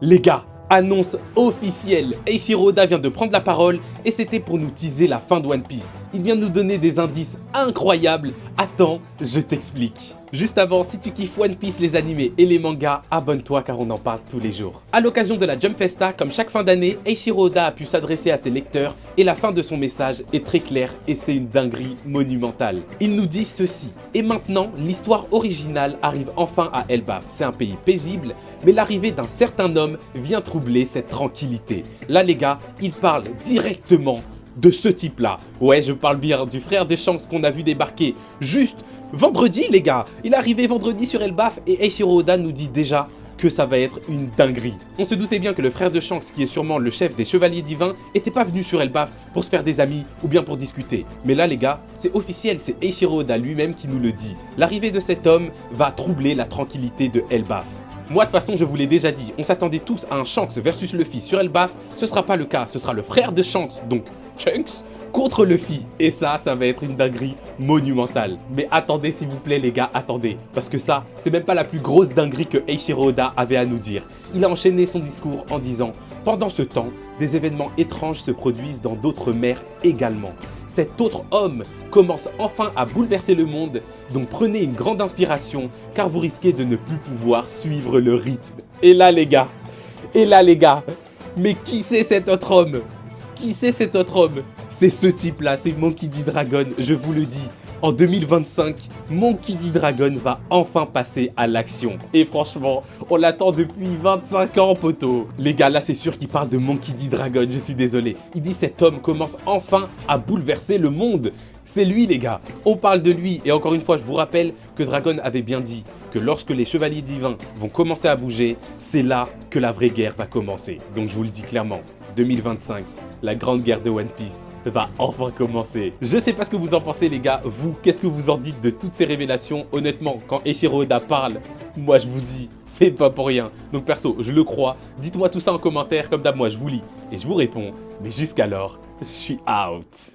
Les gars, annonce officielle, Eiichiro Oda vient de prendre la parole et c'était pour nous teaser la fin de One Piece. Il vient de nous donner des indices incroyables. Attends, je t'explique. Juste avant, si tu kiffes One Piece, les animés et les mangas, abonne-toi car on en parle tous les jours. À l'occasion de la Jump Festa, comme chaque fin d'année, Eiichiro Oda a pu s'adresser à ses lecteurs et la fin de son message est très claire et c'est une dinguerie monumentale. Il nous dit ceci: et maintenant, l'histoire originale arrive enfin à Elbaf. C'est un pays paisible, mais l'arrivée d'un certain homme vient troubler cette tranquillité. Là les gars, il parle directement de ce type-là. Ouais, je parle bien du frère de Shanks qu'on a vu débarquer juste vendredi, les gars. Il est arrivé vendredi sur Elbaf et Eiichiro Oda nous dit déjà que ça va être une dinguerie. On se doutait bien que le frère de Shanks, qui est sûrement le chef des Chevaliers Divins, était pas venu sur Elbaf pour se faire des amis ou bien pour discuter. Mais là les gars, c'est officiel, c'est Eiichiro Oda lui-même qui nous le dit. L'arrivée de cet homme va troubler la tranquillité de Elbaf. Moi de toute façon je vous l'ai déjà dit, on s'attendait tous à un Shanks versus Luffy sur Elbaf, ce sera pas le cas, ce sera le frère de Shanks, donc Chunks, contre Luffy. Et ça va être une dinguerie monumentale. Mais attendez s'il vous plaît les gars, attendez. Parce que ça, c'est même pas la plus grosse dinguerie que Eiichiro Oda avait à nous dire. Il a enchaîné son discours en disant: pendant ce temps, des événements étranges se produisent dans d'autres mers également. Cet autre homme commence enfin à bouleverser le monde, donc prenez une grande inspiration, car vous risquez de ne plus pouvoir suivre le rythme. Et là les gars, mais qui c'est cet autre homme? Qui c'est cet autre homme? C'est ce type-là, c'est Monkey D. Dragon, je vous le dis. En 2025, Monkey D. Dragon va enfin passer à l'action. Et franchement, on l'attend depuis 25 ans, poteau. Les gars, là, c'est sûr qu'il parle de Monkey D. Dragon, je suis désolé. Il dit cet homme commence enfin à bouleverser le monde. C'est lui, les gars. On parle de lui. Et encore une fois, je vous rappelle que Dragon avait bien dit que lorsque les Chevaliers Divins vont commencer à bouger, c'est là que la vraie guerre va commencer. Donc, je vous le dis clairement, 2025, la grande guerre de One Piece va enfin commencer. Je sais pas ce que vous en pensez les gars, vous, qu'est-ce que vous en dites de toutes ces révélations? Honnêtement, quand Eiichiro Oda parle, moi je vous dis, c'est pas pour rien. Donc perso, je le crois, dites-moi tout ça en commentaire, comme d'hab moi je vous lis et je vous réponds. Mais jusqu'alors, je suis out.